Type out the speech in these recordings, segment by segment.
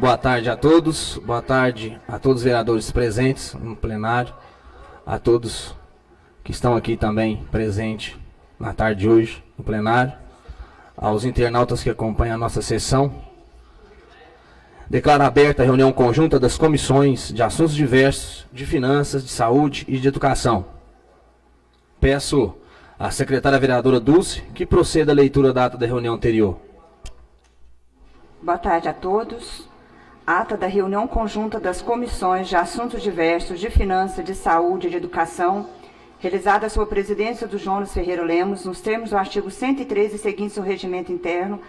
Boa tarde a todos, boa tarde a todos os vereadores presentes no plenário, a todos que estão aqui também presentes na tarde de hoje no plenário, aos internautas que acompanham a nossa sessão. Declaro aberta a reunião conjunta das comissões de assuntos diversos, de finanças, de saúde e de educação. Peço à secretária vereadora Dulce que proceda a leitura da ata da reunião anterior. Boa tarde a todos. Ata da reunião conjunta das comissões de assuntos diversos, de finanças, de saúde e de educação, realizada sob a presidência do Jonas Ferreira Lemos, nos termos do artigo 103 e seguintes do regimento interno,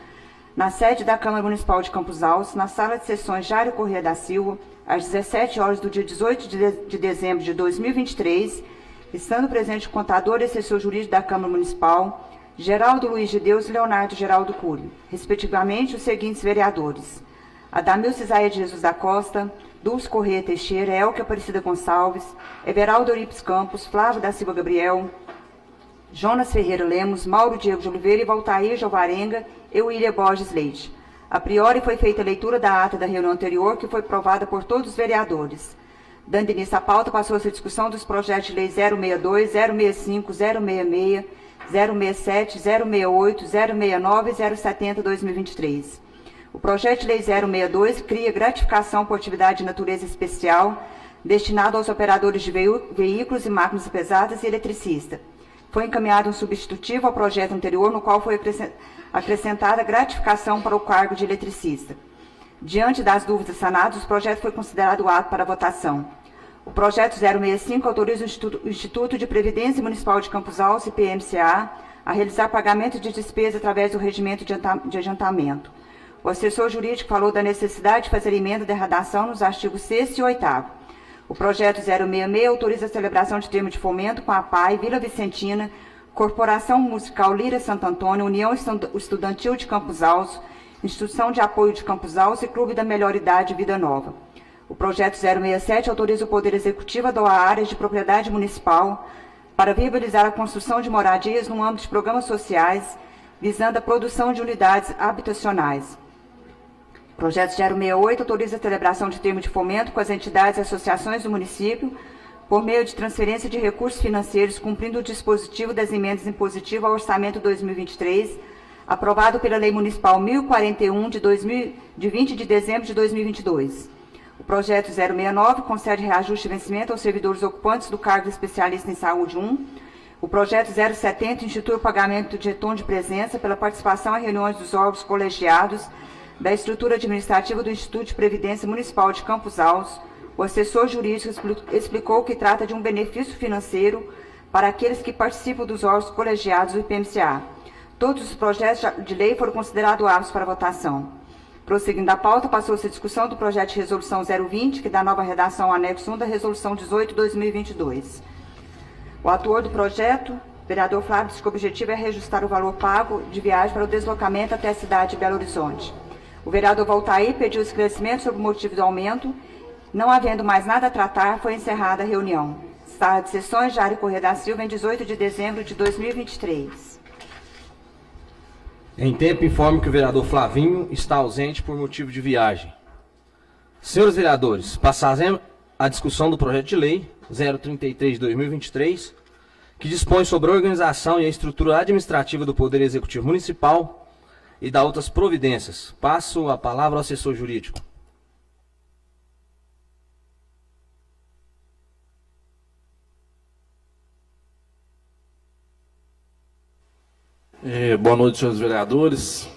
na sede da Câmara Municipal de Campos Altos, na sala de sessões Jário Corrêa da Silva, às 17 horas do dia 18 de dezembro de 2023, estando presente o contador e assessor jurídico da Câmara Municipal, Geraldo Luiz de Deus e Leonardo Geraldo Cury, respectivamente os seguintes vereadores: Adamilson Isaia de Jesus da Costa, Dulce Corrêa Teixeira, Elke Aparecida Gonçalves, Everaldo Euripides Campos, Flávio da Silva Gabriel, Jonas Ferreira Lemos, Mauro Diego de Oliveira e Valtair Jovarenga e William Borges Leite. A priori foi feita a leitura da ata da reunião anterior, que foi aprovada por todos os vereadores. Dando início à pauta, passou-se a discussão dos projetos de lei 062, 065, 066, 067, 068, 069 e 070/2023. O projeto de lei 062 cria gratificação por atividade de natureza especial destinado aos operadores de veículos e máquinas pesadas e eletricista. Foi encaminhado um substitutivo ao projeto anterior, no qual foi acrescentada gratificação para o cargo de eletricista. Diante das dúvidas sanadas, o projeto foi considerado apto para votação. O projeto 065 autoriza o Instituto de Previdência Municipal de Campos Altos, IPMCA, a realizar pagamento de despesa através do regimento de adiantamento. O assessor jurídico falou da necessidade de fazer emenda de redação nos artigos 6º e 8º. O projeto 066 autoriza a celebração de termo de fomento com a PAI, Vila Vicentina, Corporação Musical Lira Santo Antônio, União Estudantil de Campos Altos, Instituição de Apoio de Campos Altos e Clube da Melhor Idade Vida Nova. O projeto 067 autoriza o Poder Executivo a doar áreas de propriedade municipal para viabilizar a construção de moradias no âmbito de programas sociais, visando a produção de unidades habitacionais. O projeto 068 autoriza a celebração de termo de fomento com as entidades e associações do município por meio de transferência de recursos financeiros, cumprindo o dispositivo das emendas impositivas ao Orçamento 2023, aprovado pela Lei Municipal 1041, de 20 de dezembro de 2022. O projeto 069 concede reajuste de vencimento aos servidores ocupantes do cargo de especialista em saúde 1. O projeto 070 institui o pagamento de retorno de presença pela participação em reuniões dos órgãos colegiados da estrutura administrativa do Instituto de Previdência Municipal de Campos Altos. O assessor jurídico explicou que trata de um benefício financeiro para aqueles que participam dos órgãos colegiados do IPMCA. Todos os projetos de lei foram considerados aptos para votação. Prosseguindo a pauta, passou-se a discussão do projeto de resolução 020, que dá nova redação ao anexo 1 da resolução 18/2022. O autor do projeto, vereador Flávio, disse que o objetivo é reajustar o valor pago de viagem para o deslocamento até a cidade de Belo Horizonte. O vereador Valtair pediu esclarecimento sobre o motivo do aumento. Não havendo mais nada a tratar, foi encerrada a reunião. Sala de sessões, Jário Corrêa da Silva, em 18 de dezembro de 2023. Em tempo, informo que o vereador Flavinho está ausente por motivo de viagem. Senhores vereadores, passaremos a discussão do projeto de lei 033 de 2023, que dispõe sobre a organização e a estrutura administrativa do Poder Executivo Municipal e da outras providências. Passo a palavra ao assessor jurídico. Boa noite, senhores vereadores.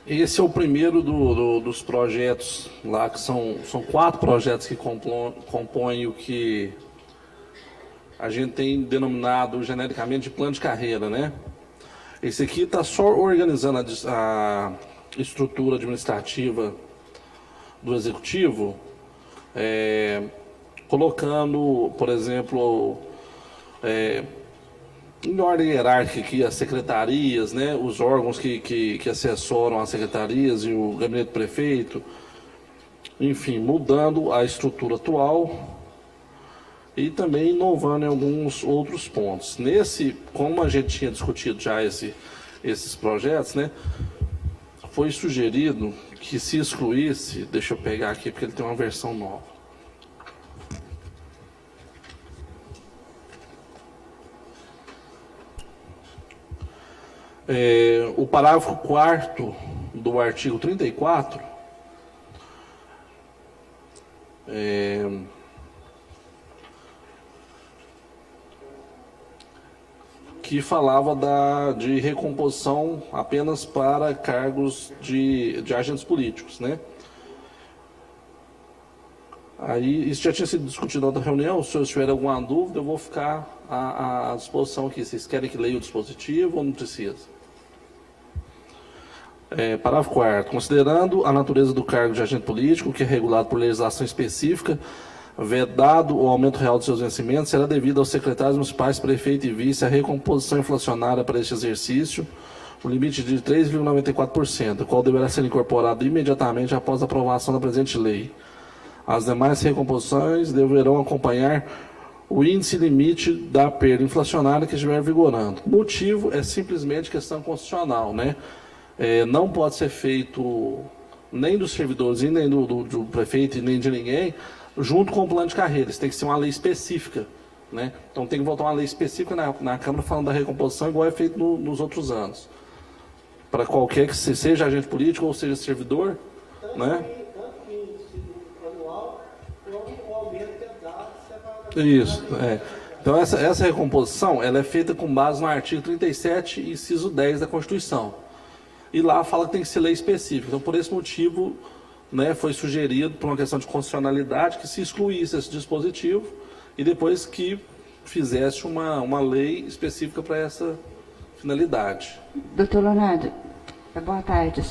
Esse é o primeiro dos projetos lá, que são 4 projetos que compõem o que a gente tem denominado genericamente de plano de carreira, né? Esse aqui está só organizando a estrutura administrativa do Executivo, colocando, por exemplo, em ordem hierárquica aqui, as secretarias, né, os órgãos que assessoram as secretarias e o gabinete do prefeito, enfim, mudando a estrutura atual e também inovando em alguns outros pontos. Como a gente tinha discutido já esses projetos, né, foi sugerido que se excluísse, deixa eu pegar aqui porque ele tem uma versão nova. O parágrafo 4º do artigo 34, que falava de recomposição apenas para cargos de agentes políticos, né? Aí, isso já tinha sido discutido na outra reunião. Se tiver alguma dúvida, eu vou ficar à disposição aqui. Vocês querem que leia o dispositivo ou não precisa? Parágrafo 4º. Considerando a natureza do cargo de agente político, que é regulado por legislação específica, vedado o aumento real de seus vencimentos, será devido aos secretários municipais, prefeito e vice, a recomposição inflacionária para este exercício, o limite de 3,94%, o qual deverá ser incorporado imediatamente após a aprovação da presente lei. As demais recomposições deverão acompanhar o índice limite da perda inflacionária que estiver vigorando. O motivo é simplesmente questão constitucional, né? Não pode ser feito nem dos servidores, nem do prefeito, nem de ninguém, junto com o plano de carreira. Isso tem que ser uma lei específica, né? Então tem que voltar uma lei específica na Câmara falando da recomposição, igual é feito nos outros anos. Para qualquer que seja agente político ou seja servidor, né? Isso, Então essa recomposição, ela é feita com base no artigo 37, inciso 10 da Constituição. E lá fala que tem que ser lei específica. Então, por esse motivo, né, foi sugerido, por uma questão de constitucionalidade, que se excluísse esse dispositivo e depois que fizesse uma lei específica para essa finalidade. Doutor Leonardo, boa tarde.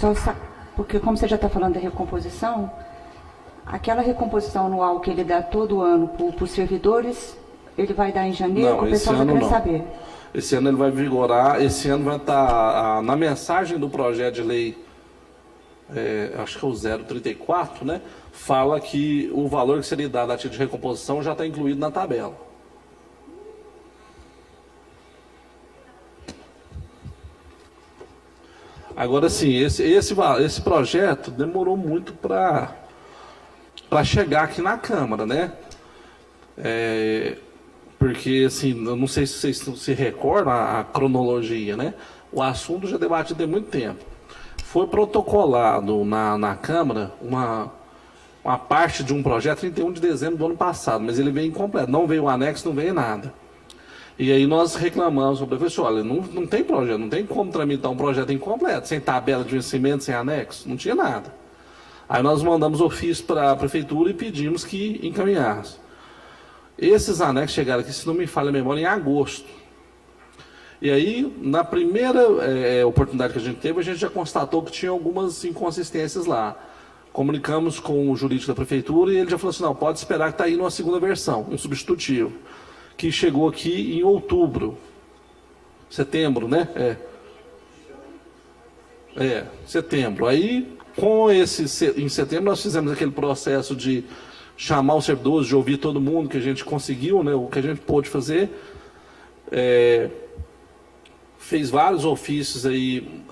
Porque como você já está falando da recomposição, aquela recomposição anual que ele dá todo ano para os servidores, ele vai dar em janeiro? Não, o pessoal já quer saber. Esse ano ele vai vigorar, esse ano vai estar, na mensagem do projeto de lei, acho que é o 034, né? Fala que o valor que seria dado a título de recomposição já está incluído na tabela. Agora sim, esse projeto demorou muito para chegar aqui na Câmara, né? Porque, assim, eu não sei se vocês se recordam a cronologia, né? O assunto já debatido tem muito tempo. Foi protocolado na Câmara uma parte de um projeto 31 de dezembro do ano passado, mas ele veio incompleto. Não veio o anexo, não veio nada. E aí nós reclamamos para o professor, olha, não tem projeto, não tem como tramitar um projeto incompleto, sem tabela de vencimento, sem anexo, não tinha nada. Aí nós mandamos ofício para a Prefeitura e pedimos que encaminhasse. Esses anexos chegaram aqui, se não me falha a memória, em agosto. E aí, na primeira oportunidade que a gente teve, a gente já constatou que tinha algumas inconsistências lá. Comunicamos com o jurídico da Prefeitura e ele já falou assim, não, pode esperar que está aí numa segunda versão, um substitutivo, que chegou aqui em outubro. Setembro, né? Setembro. Aí, em setembro, nós fizemos aquele processo de chamar os servidores, de ouvir todo mundo, que a gente conseguiu, né, o que a gente pôde fazer. Fez vários ofícios aí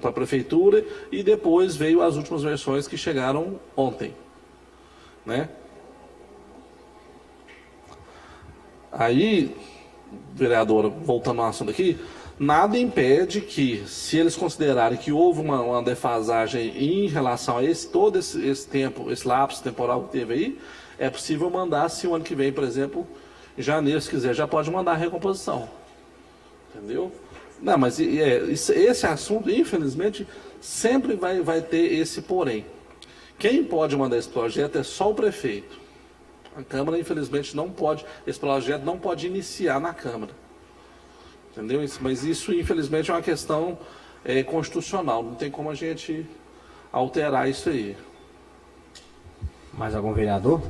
para a Prefeitura e depois veio as últimas versões que chegaram ontem, né? Aí, vereadora, voltando ao assunto aqui, nada impede que, se eles considerarem que houve uma defasagem em relação a todo esse tempo, esse lapso temporal que teve aí, é possível mandar, se o ano que vem, por exemplo, em janeiro, se quiser, já pode mandar a recomposição. Entendeu? Não, mas esse assunto, infelizmente, sempre vai ter esse porém. Quem pode mandar esse projeto é só o prefeito. A Câmara, infelizmente, não pode, esse projeto não pode iniciar na Câmara. Entendeu? Mas isso, infelizmente, é uma questão constitucional. Não tem como a gente alterar isso aí. Mais algum vereador?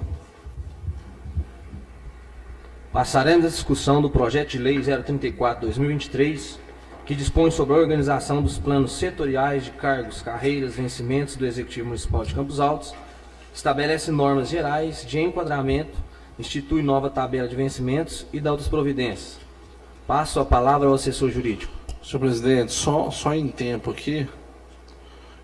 Passaremos a discussão do projeto de lei 034/2023, que dispõe sobre a organização dos planos setoriais de cargos, carreiras, vencimentos do Executivo Municipal de Campos Altos, estabelece normas gerais de enquadramento, institui nova tabela de vencimentos e dá outras providências. Passo a palavra ao assessor jurídico. Senhor presidente, só em tempo aqui,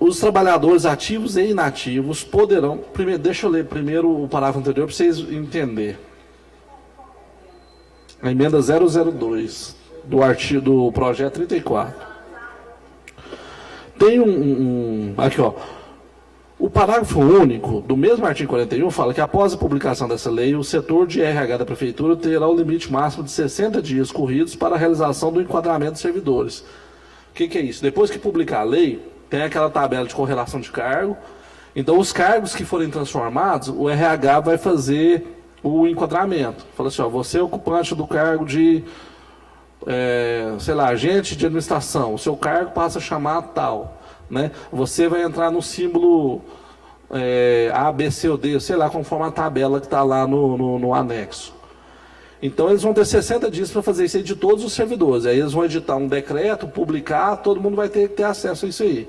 Os trabalhadores ativos e inativos poderão... Primeiro, deixa eu ler primeiro o parágrafo anterior para vocês entenderem. A emenda 002 do projeto 34. Tem aqui, ó. O parágrafo único do mesmo artigo 41 fala que após a publicação dessa lei, o setor de RH da Prefeitura terá o limite máximo de 60 dias corridos para a realização do enquadramento de servidores. O que é isso? Depois que publicar a lei, tem aquela tabela de correlação de cargo. Então, os cargos que forem transformados, o RH vai fazer o enquadramento. Fala assim, ó, você é ocupante do cargo de, sei lá, agente de administração, o seu cargo passa a chamar tal. Né? Você vai entrar no símbolo A, B, C ou D, sei lá, conforme a tabela que está lá no anexo. Então, eles vão ter 60 dias para fazer isso aí de todos os servidores. Aí eles vão editar um decreto, publicar, todo mundo vai ter que ter acesso a isso aí.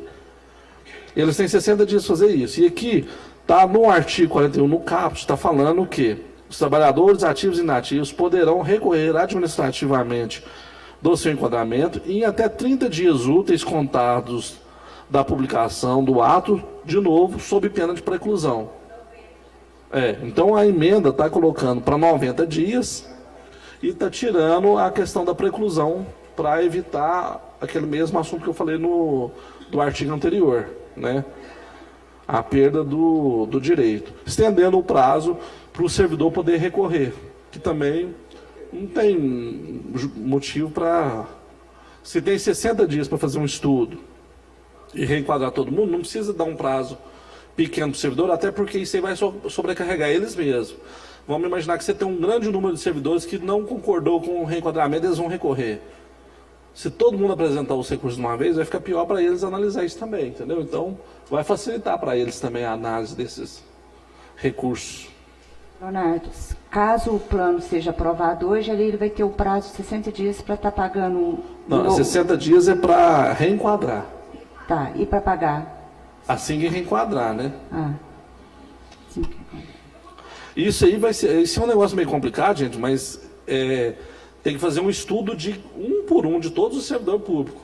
Eles têm 60 dias para fazer isso. E aqui, está no artigo 41, no caput, está falando que os trabalhadores ativos e inativos poderão recorrer administrativamente do seu enquadramento em até 30 dias úteis contados da publicação do ato, de novo, sob pena de preclusão. Então a emenda está colocando para 90 dias e está tirando a questão da preclusão para evitar aquele mesmo assunto que eu falei do artigo anterior, né? A perda do direito. Estendendo o prazo para o servidor poder recorrer, que também não tem motivo para... Se tem 60 dias para fazer um estudo e reenquadrar todo mundo, não precisa dar um prazo pequeno para o servidor, até porque isso aí vai sobrecarregar eles mesmos. Vamos imaginar que você tem um grande número de servidores que não concordou com o reenquadramento, eles vão recorrer. Se todo mundo apresentar os recursos de uma vez, vai ficar pior para eles analisar isso também, entendeu? Então, vai facilitar para eles também a análise desses recursos. Leonardo, caso o plano seja aprovado hoje, ele vai ter o prazo de 60 dias para estar pagando... Não, 60 dias é para reenquadrar. Tá, e para pagar? Assim que reenquadrar, né? Sim. Isso aí vai ser... Isso é um negócio meio complicado, gente, mas tem que fazer um estudo de um por um de todos os servidores públicos.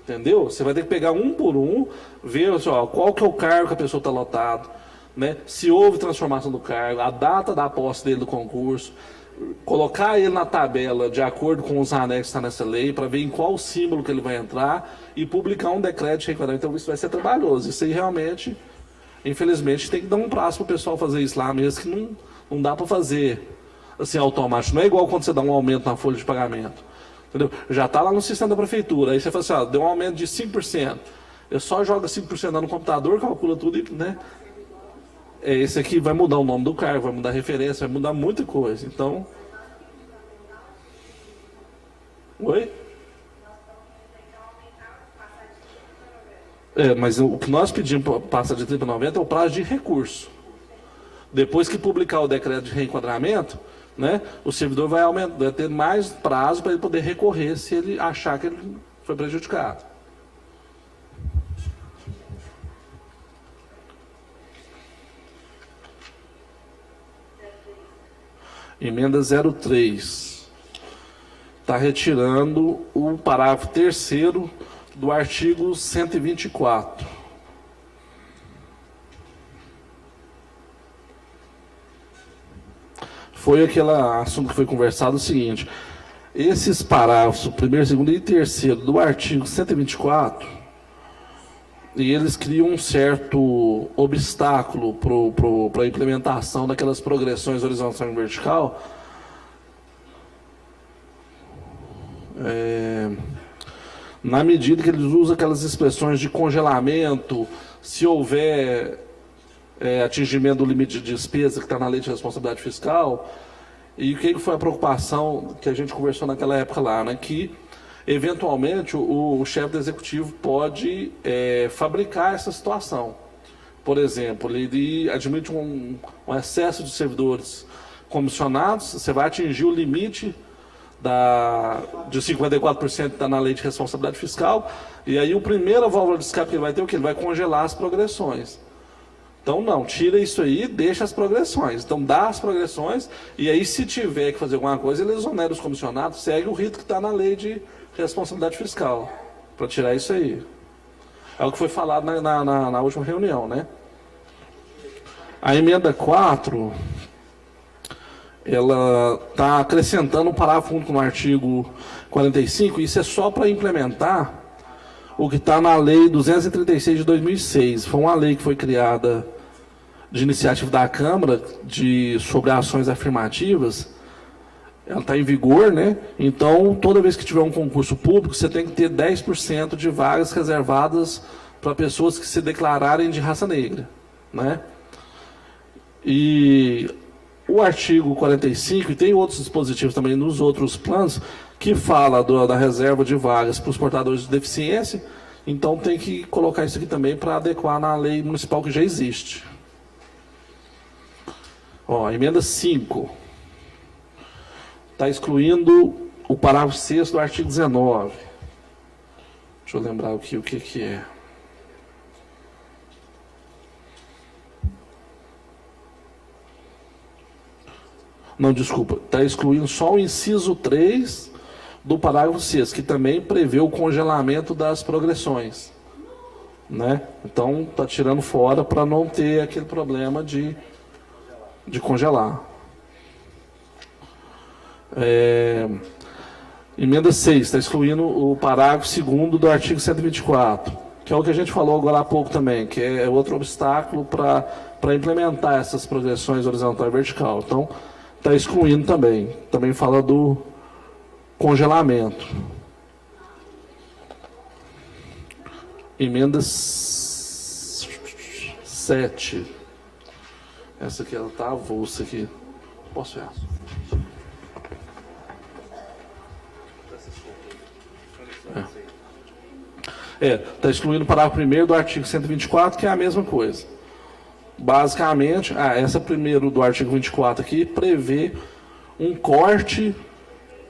Entendeu? Você vai ter que pegar um por um, ver assim, ó, qual que é o cargo que a pessoa está lotado, né? Se houve transformação do cargo, a data da posse dele do concurso, colocar ele na tabela de acordo com os anexos que está nessa lei, para ver em qual símbolo que ele vai entrar e publicar um decreto de reenquadramento. Então isso vai ser trabalhoso. Isso aí realmente, infelizmente, tem que dar um prazo para o pessoal fazer isso lá mesmo, que não dá para fazer assim automático. Não é igual quando você dá um aumento na folha de pagamento. Entendeu? Já está lá no sistema da prefeitura. Aí você fala assim, ó, deu um aumento de 5%. Eu só jogo 5% lá no computador, calcula tudo e, né? Esse aqui vai mudar o nome do cargo, vai mudar a referência, vai mudar muita coisa. Então... Oi? Mas o que nós pedimos para passar de 30 para 90 é o prazo de recurso. Depois que publicar o decreto de reenquadramento, né, o servidor vai ter mais prazo para ele poder recorrer se ele achar que ele foi prejudicado. Emenda 03. Está retirando o parágrafo 3º do artigo 124. Foi aquele assunto que foi conversado o seguinte: esses parágrafos, 1º, 2º e 3º do artigo 124, e eles criam um certo obstáculo para a implementação daquelas progressões horizontal e vertical. Na medida que eles usam aquelas expressões de congelamento, se houver atingimento do limite de despesa que está na lei de responsabilidade fiscal. E o que foi a preocupação que a gente conversou naquela época lá, né? Que eventualmente o chefe do executivo pode fabricar essa situação. Por exemplo, ele admite um excesso de servidores comissionados, você vai atingir o limite de 54% que está na lei de responsabilidade fiscal, e aí a primeira válvula de escape que ele vai ter, o que? Ele vai congelar as progressões. Então, não, tira isso aí, deixa as progressões. Então, dá as progressões, e aí, se tiver que fazer alguma coisa, ele exonera os comissionados, segue o rito que está na lei de responsabilidade fiscal, para tirar isso aí. É o que foi falado na última reunião, né? A emenda 4, ela está acrescentando um parágrafo único no artigo 45, isso é só para implementar o que está na Lei 236 de 2006. Foi uma lei que foi criada de iniciativa da Câmara sobre ações afirmativas. Ela está em vigor, né? Então, toda vez que tiver um concurso público, você tem que ter 10% de vagas reservadas para pessoas que se declararem de raça negra, né? E o artigo 45, e tem outros dispositivos também nos outros planos, que fala da reserva de vagas para os portadores de deficiência, então tem que colocar isso aqui também para adequar na lei municipal que já existe. Ó, emenda 5. Está excluindo o parágrafo 6º do artigo 19. Deixa eu lembrar o que é. Não, desculpa. Está excluindo só o inciso 3 do parágrafo 6º, que também prevê o congelamento das progressões, né? Então, está tirando fora para não ter aquele problema de congelar. Emenda 6, está excluindo o parágrafo 2º do artigo 124, que é o que a gente falou agora há pouco também, que é outro obstáculo para implementar essas progressões horizontal e vertical. Então, está excluindo também. Também fala do congelamento. Emenda 7. Essa aqui, ela está avulsa aqui. Posso ver? Está excluindo o parágrafo 1º do artigo 124, que é a mesma coisa. Basicamente, essa primeiro do artigo 24 aqui prevê um corte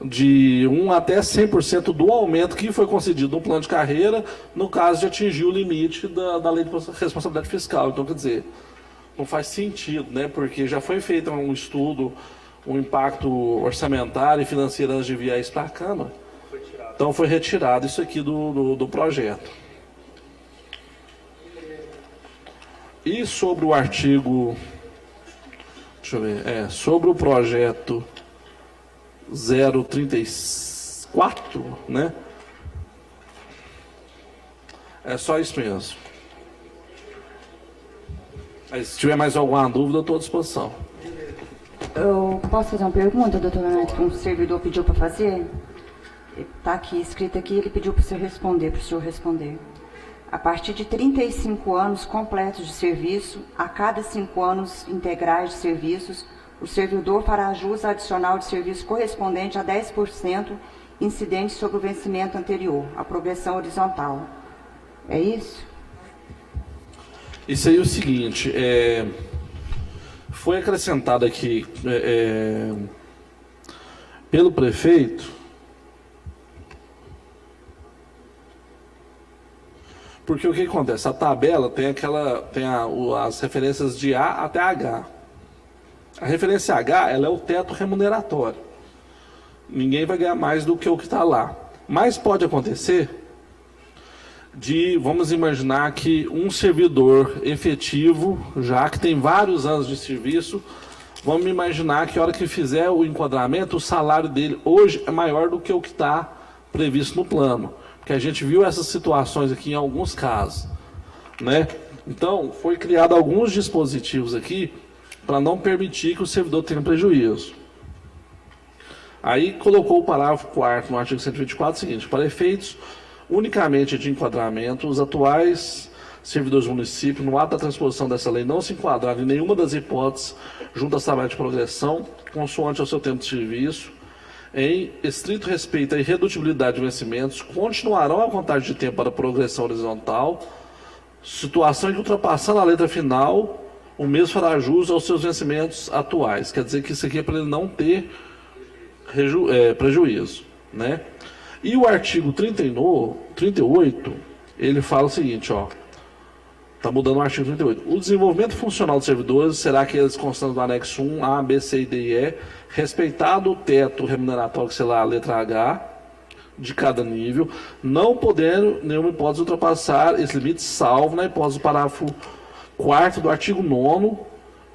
de 1 até 100% do aumento que foi concedido no plano de carreira, no caso de atingir o limite da lei de responsabilidade fiscal. Então, quer dizer, não faz sentido, né? Porque já foi feito um estudo, um impacto orçamentário e financeiro antes de enviar isso para a Câmara. Então, foi retirado isso aqui do projeto. E sobre o artigo, deixa eu ver, sobre o projeto 034, né? É só isso mesmo. Aí, se tiver mais alguma dúvida, eu estou à disposição. Eu posso fazer uma pergunta, doutora Neto, que um servidor pediu para fazer? Está aqui, escrito aqui, ele pediu para o senhor responder. A partir de 35 anos completos de serviço, a cada 5 anos integrais de serviços, o servidor fará jus adicional de serviço correspondente a 10% incidente sobre o vencimento anterior, a progressão horizontal. É isso? Isso aí é o seguinte, foi acrescentado aqui pelo prefeito, porque o que acontece? A tabela tem as referências de A até H. A referência H, ela é o teto remuneratório. Ninguém vai ganhar mais do que o que está lá. Mas pode acontecer vamos imaginar que um servidor efetivo, já que tem vários anos de serviço, vamos imaginar que a hora que fizer o enquadramento, o salário dele hoje é maior do que o que está previsto no plano. Porque a gente viu essas situações aqui em alguns casos, né? Então, foi criado alguns dispositivos aqui para não permitir que o servidor tenha prejuízo. Aí colocou o parágrafo 4º no artigo 124 o seguinte: para efeitos unicamente de enquadramento, os atuais servidores do município, no ato da transposição dessa lei, não se enquadraram em nenhuma das hipóteses junto à tabela de progressão, consoante ao seu tempo de serviço, em estrito respeito à irredutibilidade de vencimentos, continuarão a contagem de tempo para progressão horizontal, situação em que, ultrapassando a letra final, o mesmo fará jus aos seus vencimentos atuais. Quer dizer que isso aqui é para ele não ter prejuízo, né? E o artigo 38, ele fala o seguinte, está mudando o artigo 38. O desenvolvimento funcional dos servidores será aqueles constantes do anexo 1, A, B, C, D e E, respeitado o teto remuneratório, que sei lá, a letra H, de cada nível, não podendo nenhuma hipótese ultrapassar esse limite, salvo na hipótese do parágrafo 4º do artigo 9º,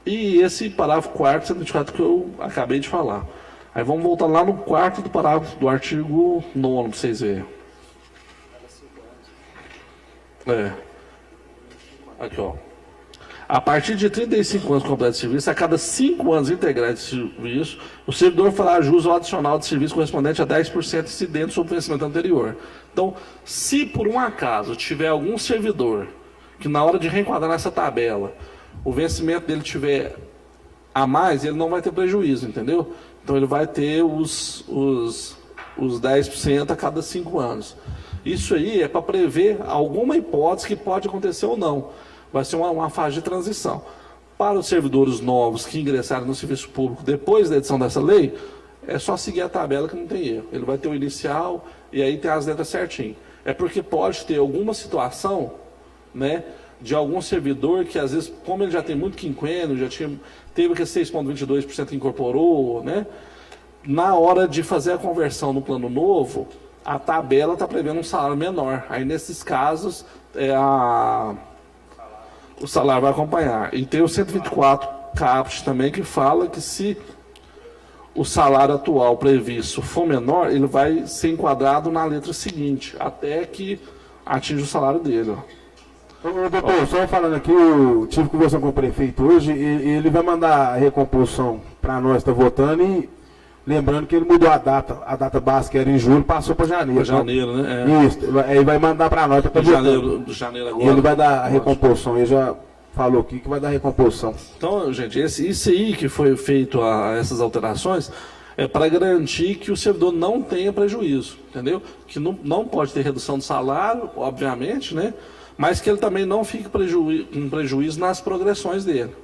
e esse parágrafo 4º sendo indicado que eu acabei de falar. Aí vamos voltar lá no 4º do parágrafo do artigo 9º, para vocês verem. Aqui, ó. A partir de 35 anos completo de serviço, a cada 5 anos integrais de serviço, o servidor fará jus ao adicional de serviço correspondente a 10% incidente sobre o vencimento anterior. Então, se por um acaso tiver algum servidor que na hora de reenquadrar nessa tabela, o vencimento dele tiver a mais, ele não vai ter prejuízo, entendeu? Então ele vai ter os 10% a cada 5 anos. Isso aí é para prever alguma hipótese que pode acontecer ou não. Vai ser uma fase de transição. Para os servidores novos que ingressaram no serviço público depois da edição dessa lei, é só seguir a tabela que não tem erro. Ele vai ter o inicial e aí tem as letras certinho. É porque pode ter alguma situação, né, de algum servidor que às vezes, como ele já tem muito quinquênio, teve que 6,22% que incorporou, né, na hora de fazer a conversão no plano novo, a tabela está prevendo um salário menor. Aí nesses casos, o salário vai acompanhar. E tem o 124 caput também, que fala que se o salário atual previsto for menor, ele vai ser enquadrado na letra seguinte, até que atinja o salário dele. Ô, doutor, só falando aqui, eu tive conversando com o prefeito hoje, e ele vai mandar a recomposição para nós, está votando, e lembrando que ele mudou a data básica era em julho, passou para janeiro. Para janeiro, né? Isso, aí vai mandar para nós. De janeiro agora. E ele vai dar a recomposição, ele já falou aqui que vai dar a recomposição. Então, gente, isso aí que foi feito essas alterações é para garantir que o servidor não tenha prejuízo, entendeu? Que não pode ter redução de salário, obviamente, né? Mas que ele também não fique com prejuízo nas progressões dele.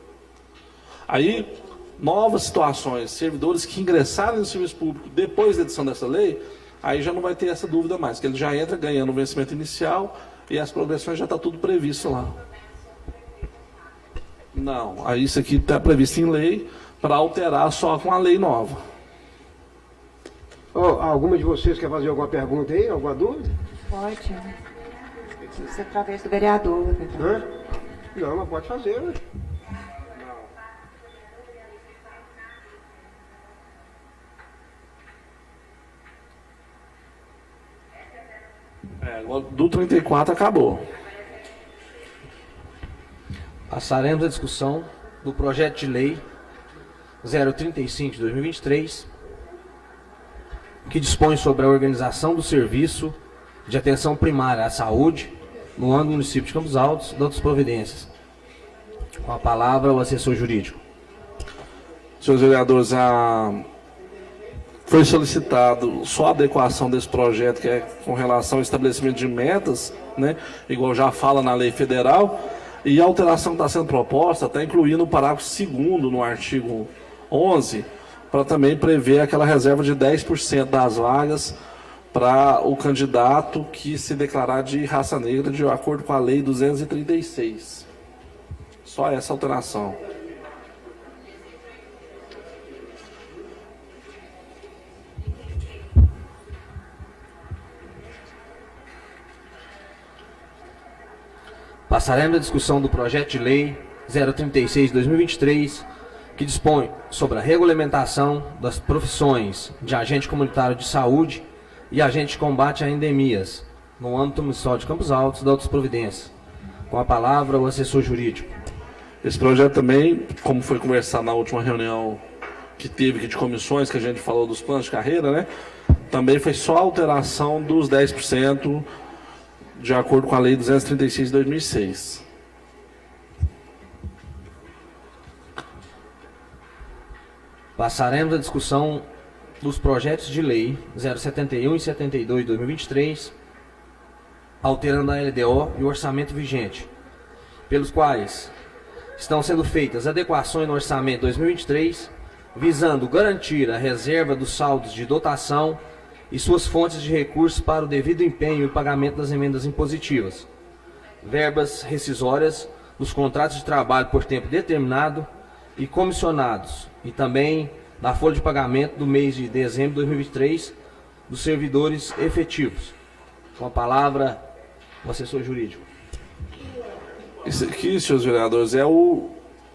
Aí, novas situações, servidores que ingressaram no serviço público depois da edição dessa lei, aí já não vai ter essa dúvida mais, que ele já entra ganhando o vencimento inicial e as progressões já está tudo previsto lá. Não, aí isso aqui está previsto em lei para alterar só com a lei nova. Alguma de vocês quer fazer alguma pergunta aí, alguma dúvida? Pode. Isso é através do vereador. Hã? Não, mas pode fazer, né? Agora, do 34 acabou. Passaremos a discussão do projeto de lei 035 de 2023, que dispõe sobre a organização do serviço de atenção primária à saúde no âmbito do município de Campos Altos e outras providências. Com a palavra, o assessor jurídico. Senhores vereadores, foi solicitado só a adequação desse projeto, que é com relação ao estabelecimento de metas, né, igual já fala na lei federal, e a alteração que está sendo proposta está incluindo o parágrafo 2º no artigo 11, para também prever aquela reserva de 10% das vagas para o candidato que se declarar de raça negra de acordo com a lei 236. Só essa alteração. Passaremos a discussão do projeto de lei 036 de 2023, que dispõe sobre a regulamentação das profissões de agente comunitário de saúde e agente de combate a endemias, no âmbito municipal de Campos Altos e de outras providências. Com a palavra, o assessor jurídico. Esse projeto também, como foi conversado na última reunião que teve aqui de comissões, que a gente falou dos planos de carreira, né? Também foi só a alteração dos 10%, de acordo com a lei 236 de 2006. Passaremos a discussão dos projetos de lei 071 e 72 de 2023, alterando a LDO e o orçamento vigente, pelos quais estão sendo feitas adequações no orçamento 2023, visando garantir a reserva dos saldos de dotação e suas fontes de recursos para o devido empenho e pagamento das emendas impositivas, verbas rescisórias dos contratos de trabalho por tempo determinado e comissionados, e também da folha de pagamento do mês de dezembro de 2023, dos servidores efetivos. Com a palavra, o assessor jurídico. Isso aqui, senhores vereadores,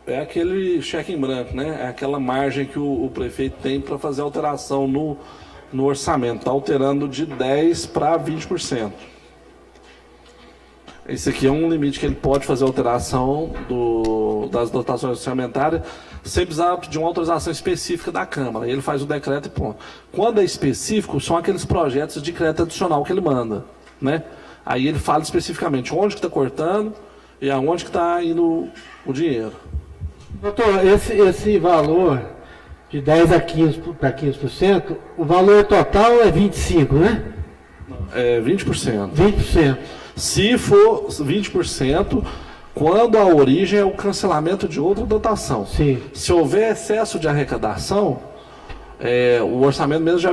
é aquele cheque em branco, né? É aquela margem que o prefeito tem para fazer alteração no orçamento. Está alterando de 10% para 20%. Esse aqui é um limite que ele pode fazer alteração das dotações orçamentárias sem precisar de uma autorização específica da Câmara. Ele faz o decreto e ponto. Quando é específico, são aqueles projetos de crédito adicional que ele manda, né? Aí ele fala especificamente onde que está cortando e aonde que está indo o dinheiro. Doutor, esse valor de 10% a 15%, o valor total é 25%, né? É 20%. 20%. Se for 20%, quando a origem é o cancelamento de outra dotação. Sim. Se houver excesso de arrecadação, o orçamento mesmo já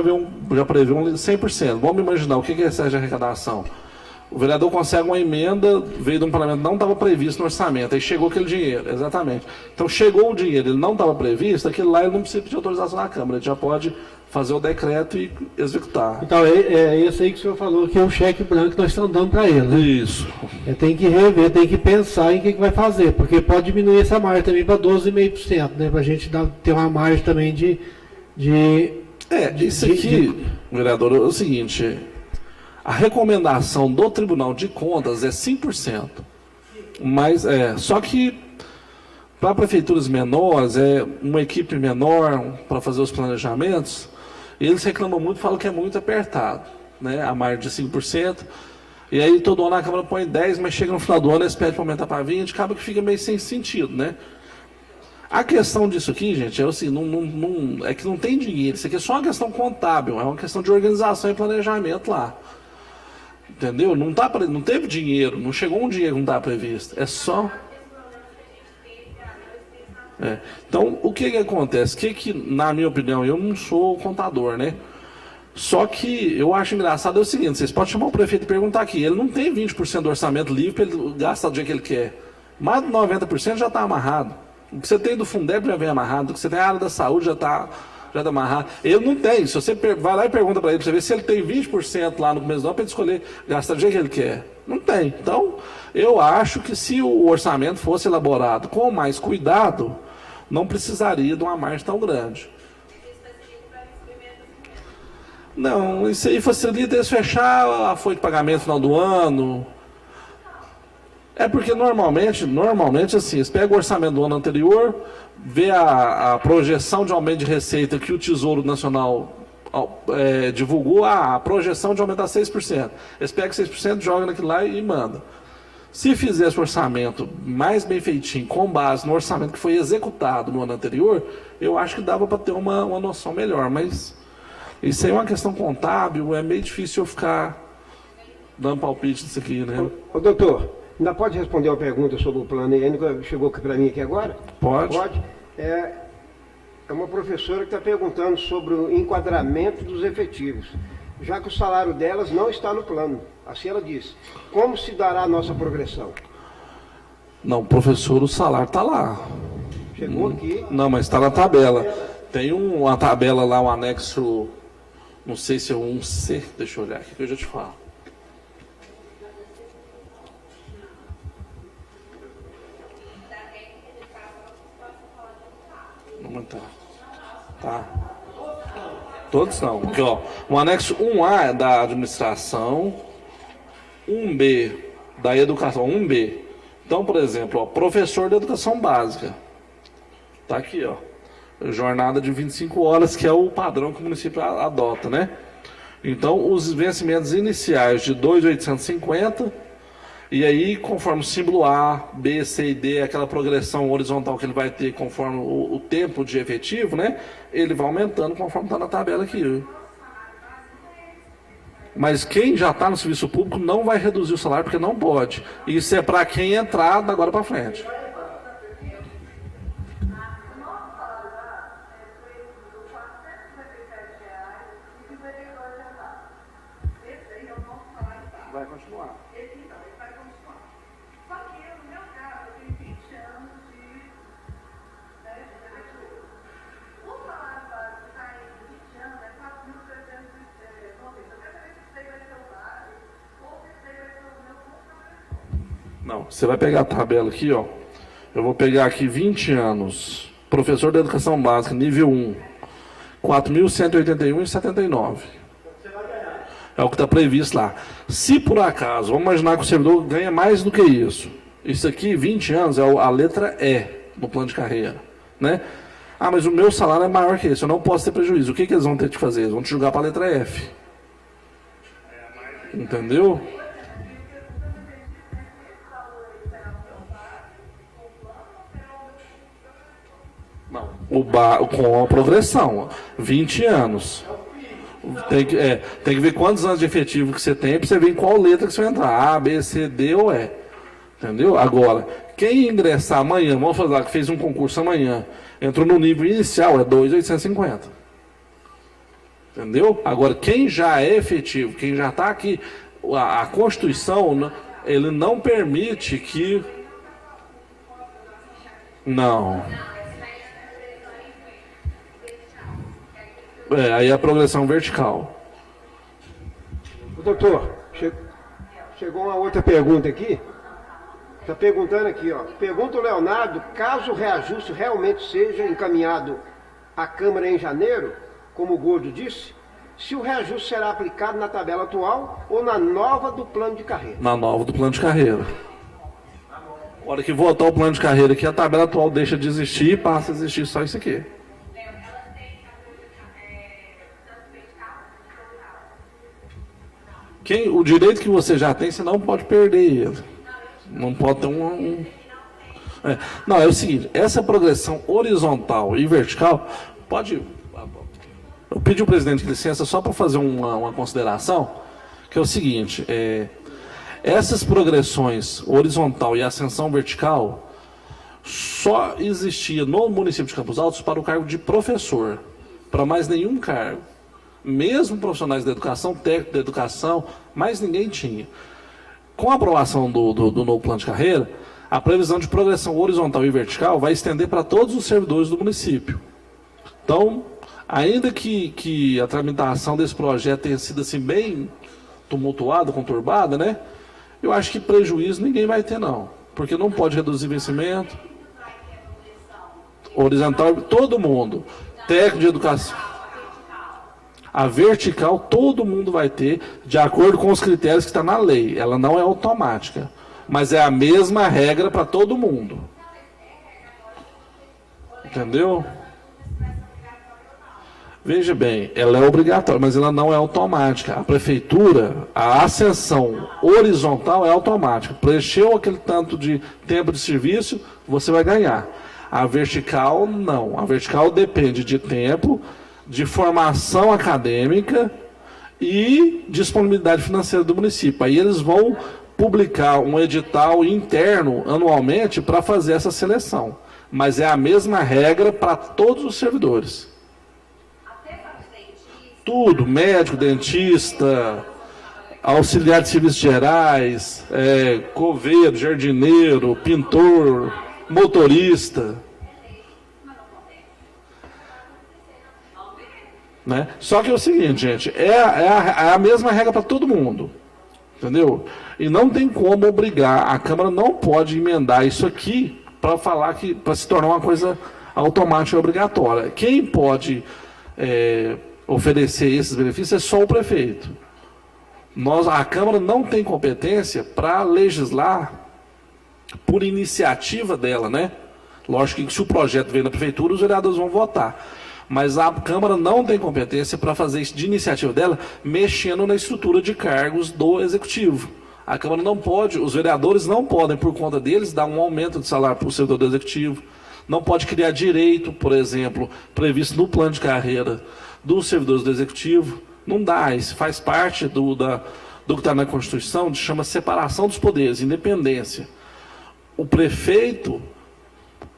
prevê um 100%. Vamos imaginar o que é excesso de arrecadação. O vereador consegue uma emenda, veio de um parlamento, não estava previsto no orçamento, aí chegou aquele dinheiro, exatamente. Então chegou o dinheiro, ele não estava previsto, aquele lá ele não precisa pedir autorização na Câmara, ele já pode fazer o decreto e executar. Então, é esse aí que o senhor falou, que é o cheque branco que nós estamos dando para ele, né? Isso. Tem que rever, tem que pensar em o que vai fazer, porque pode diminuir essa margem também para 12,5%, né? Para a gente ter uma margem também isso aqui, vereador, é o seguinte, a recomendação do Tribunal de Contas é 5%. Mas, só que para prefeituras menores, uma equipe menor para fazer os planejamentos, eles reclamam muito, falam que é muito apertado, né? A margem de 5%. E aí todo ano a Câmara põe 10%, mas chega no final do ano eles pedem para aumentar para 20%, acaba que fica meio sem sentido, né? A questão disso aqui, gente, é assim, é que não tem dinheiro. Isso aqui é só uma questão contábil, é uma questão de organização e planejamento lá. Entendeu? Não teve dinheiro, não chegou um dinheiro que não estava previsto. É só... Então, o que acontece? Que, na minha opinião, eu não sou contador, né? Só que eu acho engraçado é o seguinte, vocês podem chamar o prefeito e perguntar aqui, ele não tem 20% do orçamento livre para ele gastar do jeito que ele quer. Mais de 90% já está amarrado. O que você tem do Fundeb já vem amarrado, o que você tem na área da saúde já está amarrado. Ele não tem. Se você vai lá e pergunta para ele, para você ver se ele tem 20% lá no começo do ano para ele escolher gastar do jeito que ele quer. Não tem. Então, eu acho que se o orçamento fosse elaborado com mais cuidado, não precisaria de uma margem tão grande. Não, isso aí facilita eles fechar a folha de pagamento no final do ano. É porque normalmente assim, eles pegam o orçamento do ano anterior, vê a projeção de aumento de receita que o Tesouro Nacional divulgou, a projeção de aumentar 6%. Eles pegam 6%, jogam naquilo lá e mandam. Se fizesse o orçamento mais bem feitinho, com base no orçamento que foi executado no ano anterior, eu acho que dava para ter uma noção melhor. Mas isso aí é uma questão contábil, é meio difícil eu ficar dando palpite nisso aqui, né? Ô doutor, ainda pode responder uma pergunta sobre o plano IN que chegou para mim aqui agora? Pode. Pode. É uma professora que está perguntando sobre o enquadramento dos efetivos, já que o salário delas não está no plano. Assim ela disse. Como se dará a nossa progressão? Não, professor, o salário está lá. Chegou aqui. Não, mas está na tabela. Tem uma tabela lá, um anexo, não sei se é um 1C, deixa eu olhar aqui que eu já te falo. Vamos entrar. Tá. Todos não. Aqui, ó. O anexo 1A é da administração, 1B da educação, 1B. Então, por exemplo, ó, professor de educação básica. Tá aqui, ó. Jornada de 25 horas, que é o padrão que o município adota, né? Então, os vencimentos iniciais de 2.850, e aí, conforme o símbolo A, B, C e D, aquela progressão horizontal que ele vai ter conforme o tempo de efetivo, né? Ele vai aumentando conforme está na tabela aqui. Mas quem já está no serviço público não vai reduzir o salário, porque não pode. Isso é para quem entrar da agora para frente. Vai continuar. Só que eu, no meu caso, eu tenho 20 anos de prefeitura. O salário básico está em 20 anos é 4.390. Não, você vai pegar a tabela aqui, ó. Eu vou pegar aqui 20 anos. Professor da educação básica, nível 1. 4.181,79. É o que está previsto lá. Se por acaso, vamos imaginar que o servidor ganha mais do que isso. Isso aqui, 20 anos, é a letra E no plano de carreira. Né? Ah, mas o meu salário é maior que esse, eu não posso ter prejuízo. O que eles vão ter que fazer? Eles vão te jogar para a letra F. Entendeu? Não. Com a progressão, 20 anos. Tem que ver quantos anos de efetivo que você tem para você ver em qual letra que você vai entrar. A, B, C, D ou E. Entendeu? Agora, quem ingressar amanhã, vamos falar lá que fez um concurso amanhã, entrou no nível inicial, é 2.850. Entendeu? Agora, quem já é efetivo, quem já está aqui, a Constituição, ele não permite que... Não. Aí é a progressão vertical. Doutor, chegou uma outra pergunta aqui. Está perguntando aqui, ó. Pergunta o Leonardo, caso o reajuste realmente seja encaminhado à Câmara em janeiro, como o Gordo disse, se o reajuste será aplicado na tabela atual ou na nova do plano de carreira? Na nova do plano de carreira. A hora que votar o plano de carreira aqui, a tabela atual deixa de existir e passa a existir só isso aqui. O direito que você já tem, você não pode perder ele. Não pode ter Não, é o seguinte, essa progressão horizontal e vertical, pode... Eu pedi ao presidente licença só para fazer uma consideração, que é o seguinte, essas progressões horizontal e ascensão vertical só existia no município de Campos Altos para o cargo de professor, para mais nenhum cargo. Mesmo profissionais da educação, técnico da educação, mais ninguém tinha. Com a aprovação do novo plano de carreira, a previsão de progressão horizontal e vertical vai estender para todos os servidores do município. Então, ainda que a tramitação desse projeto tenha sido assim bem tumultuada, conturbada, né? Eu acho que prejuízo ninguém vai ter, não. Porque não pode reduzir vencimento. Horizontal, todo mundo. Técnico de educação. A vertical todo mundo vai ter, de acordo com os critérios que está na lei. Ela não é automática, mas é a mesma regra para todo mundo. Entendeu? Veja bem, ela é obrigatória, mas ela não é automática. A prefeitura, a ascensão horizontal é automática. Preencheu aquele tanto de tempo de serviço, você vai ganhar. A vertical, não. A vertical depende de tempo, de formação acadêmica e disponibilidade financeira do município. Aí eles vão publicar um edital interno anualmente para fazer essa seleção. Mas é a mesma regra para todos os servidores. Tudo, médico, dentista, auxiliar de serviços gerais, coveiro, jardineiro, pintor, motorista. Né? Só que é o seguinte, gente, é a mesma regra para todo mundo, entendeu? E não tem como obrigar, a Câmara não pode emendar isso aqui para falar que para se tornar uma coisa automática e obrigatória. Quem pode oferecer esses benefícios é só o prefeito. A Câmara não tem competência para legislar por iniciativa dela, né? Lógico que se o projeto vem da prefeitura, os vereadores vão votar. Mas a Câmara não tem competência para fazer isso de iniciativa dela, mexendo na estrutura de cargos do Executivo. A Câmara não pode, os vereadores não podem, por conta deles, dar um aumento de salário para o servidor do Executivo. Não pode criar direito, por exemplo, previsto no plano de carreira dos servidores do Executivo. Não dá, isso faz parte do que está na Constituição, que chama separação dos poderes, independência. O prefeito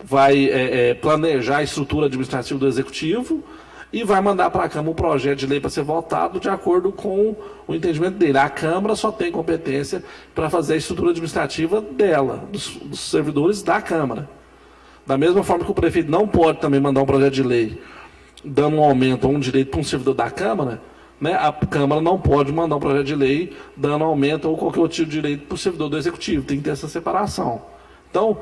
vai planejar a estrutura administrativa do Executivo e vai mandar para a Câmara um projeto de lei para ser votado de acordo com o entendimento dele. A Câmara só tem competência para fazer a estrutura administrativa dela, dos servidores da Câmara. Da mesma forma que o prefeito não pode também mandar um projeto de lei dando um aumento ou um direito para um servidor da Câmara, né, a Câmara não pode mandar um projeto de lei dando aumento ou qualquer outro tipo de direito para o servidor do Executivo. Tem que ter essa separação. Então,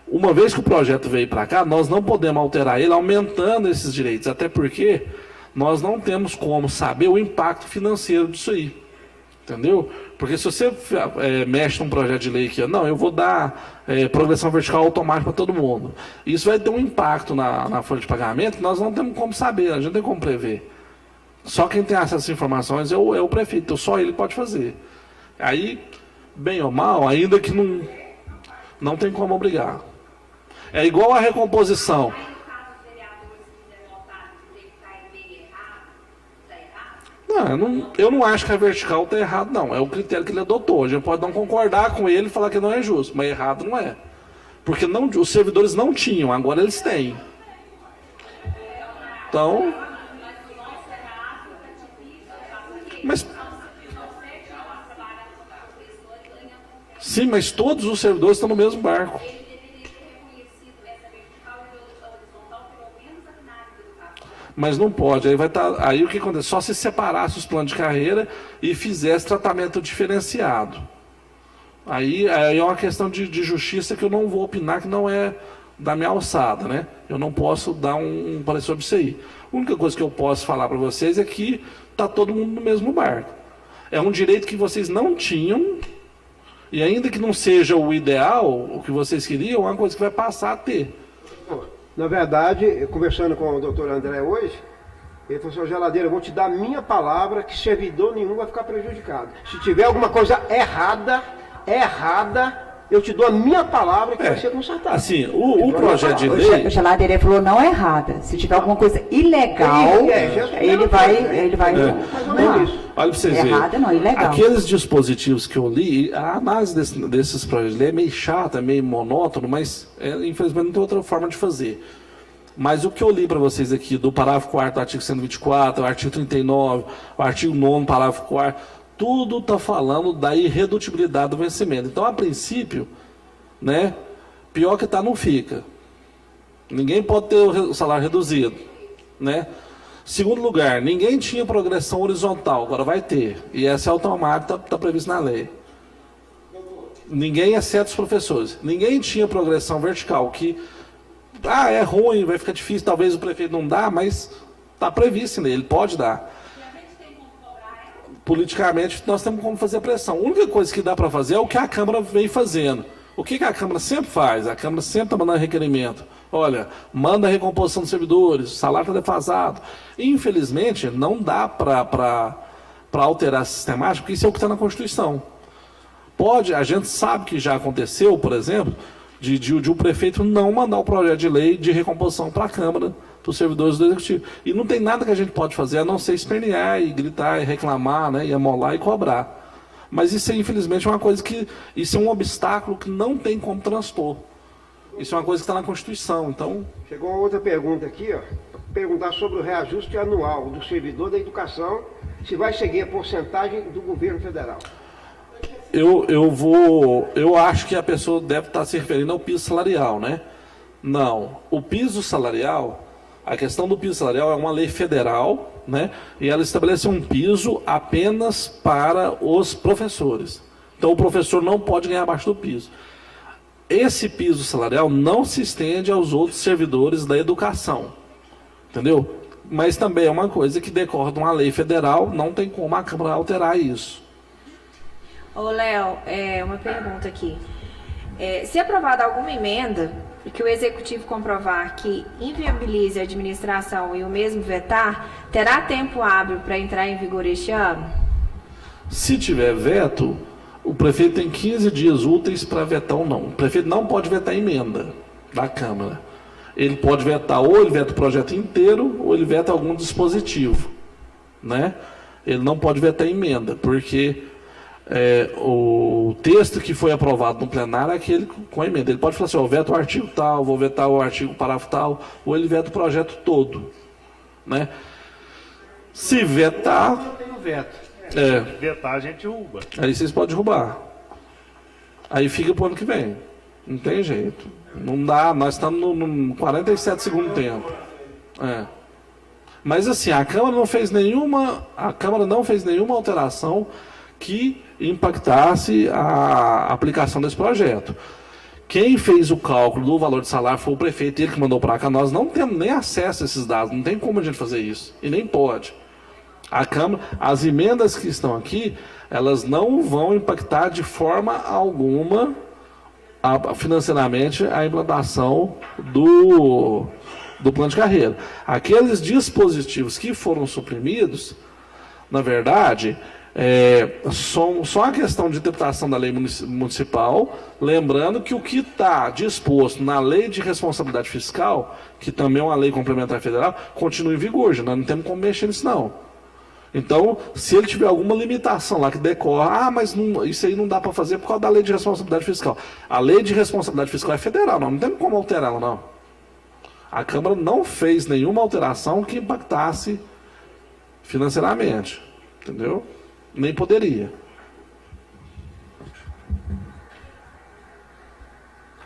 uma vez que o projeto veio para cá, nós não podemos alterar ele aumentando esses direitos, até porque nós não temos como saber o impacto financeiro disso aí. Entendeu? Porque se você mexe num projeto de lei que não, eu vou dar progressão vertical automática para todo mundo. Isso vai ter um impacto na folha de pagamento que nós não temos como saber, a gente não tem como prever. Só quem tem acesso às informações é o prefeito, então só ele pode fazer. Aí, bem ou mal, ainda que não tem como obrigar. É igual a recomposição. Eu não acho que a vertical está errado, não. É o critério que ele adotou. A gente pode não concordar com ele e falar que não é justo, mas errado não é. Porque os servidores não tinham, agora eles têm. Então... Sim, mas todos os servidores estão no mesmo barco. Mas não pode, aí vai estar. Aí o que acontece? Só se separasse os planos de carreira e fizesse tratamento diferenciado. Aí é uma questão de justiça que eu não vou opinar, que não é da minha alçada, né? Eu não posso dar um parecer sobre isso aí. A única coisa que eu posso falar para vocês é que está todo mundo no mesmo barco. É um direito que vocês não tinham, e ainda que não seja o ideal, o que vocês queriam, é uma coisa que vai passar a ter. Na verdade, conversando com o doutor André hoje, ele falou assim: Geladeira, eu vou te dar minha palavra que servidor nenhum vai ficar prejudicado. Se tiver alguma coisa errada, eu te dou a minha palavra que vai ser consertada. Assim, o projeto de lei... O Geladeira falou não errada. Se tiver alguma coisa ilegal, ele vai Olha para vocês verem. Errada não, ilegal. Aqueles dispositivos que eu li, a análise desses projetos de lei é meio chata, é meio monótono, mas infelizmente não tem outra forma de fazer. Mas o que eu li para vocês aqui, do parágrafo 4º do artigo 124, o artigo 39, o artigo 9º, parágrafo 4º, tudo está falando da irredutibilidade do vencimento. Então, a princípio, né, pior que está, não fica. Ninguém pode ter o salário reduzido, né? Segundo lugar, ninguém tinha progressão horizontal, agora vai ter. E essa é automática, está previsto na lei. Ninguém, exceto os professores. Ninguém tinha progressão vertical, que é ruim, vai ficar difícil, talvez o prefeito não dá, mas está previsto nele, ele pode dar. Politicamente, nós temos como fazer pressão. A única coisa que dá para fazer é o que a Câmara vem fazendo. O que a Câmara sempre faz? A Câmara sempre está mandando requerimento. Olha, manda a recomposição dos servidores, o salário está defasado. Infelizmente, não dá para alterar a sistemática, porque isso é o que está na Constituição. A gente sabe que já aconteceu, por exemplo, de o prefeito não mandar o projeto de lei de recomposição para a Câmara, para os servidores do Executivo. E não tem nada que a gente pode fazer a não ser espernear e gritar e reclamar, né, e amolar e cobrar. Mas isso, infelizmente, é uma coisa que... Isso é um obstáculo que não tem como transpor. Isso é uma coisa que está na Constituição, então... Chegou uma outra pergunta aqui, perguntar sobre o reajuste anual do servidor da educação, se vai seguir a porcentagem do governo federal. Eu acho que a pessoa deve estar se referindo ao piso salarial, né? Não. O piso salarial, a questão do piso salarial é uma lei federal, né? E ela estabelece um piso apenas para os professores. Então o professor não pode ganhar abaixo do piso. Esse piso salarial não se estende aos outros servidores da educação. Entendeu? Mas também é uma coisa que decorre de uma lei federal, não tem como a Câmara alterar isso. Ô, Léo, uma pergunta aqui. Se aprovada alguma emenda que o Executivo comprovar que inviabilize a administração e o mesmo vetar, terá tempo hábil para entrar em vigor este ano? Se tiver veto, o prefeito tem 15 dias úteis para vetar ou não. O prefeito não pode vetar emenda da Câmara. Ele pode vetar, ou ele veta o projeto inteiro, ou ele veta algum dispositivo, né? Ele não pode vetar emenda, porque o texto que foi aprovado no plenário é aquele com a emenda. Ele pode falar assim, eu veto o artigo tal, vou vetar o artigo parágrafo tal, ou ele veta o projeto todo, né? Se vetar... Não tem o veto. Vetar, a gente derruba. Aí vocês podem derrubar. Aí fica para o ano que vem. Não tem jeito. Não dá, nós estamos no 47 segundo tempo. Mas assim, a Câmara não fez nenhuma alteração que impactasse a aplicação desse projeto. Quem fez o cálculo do valor de salário foi o prefeito, ele que mandou para cá. Nós não temos nem acesso a esses dados, não tem como a gente fazer isso, e nem pode. A Câmara, as emendas que estão aqui, elas não vão impactar de forma alguma financeiramente a implantação do plano de carreira. Aqueles dispositivos que foram suprimidos, na verdade, só a questão de interpretação da lei municipal, lembrando que o que está disposto na lei de responsabilidade fiscal, que também é uma lei complementar federal, continua em vigor, nós não temos como mexer nisso não. Então, se ele tiver alguma limitação lá que decorra, mas isso aí não dá para fazer por causa da lei de responsabilidade fiscal. A lei de responsabilidade fiscal é federal, não temos como alterá-la não. A Câmara não fez nenhuma alteração que impactasse financeiramente, entendeu? Nem poderia.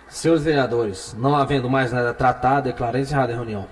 Senhores vereadores, não havendo mais nada tratado, declarei encerrada a reunião.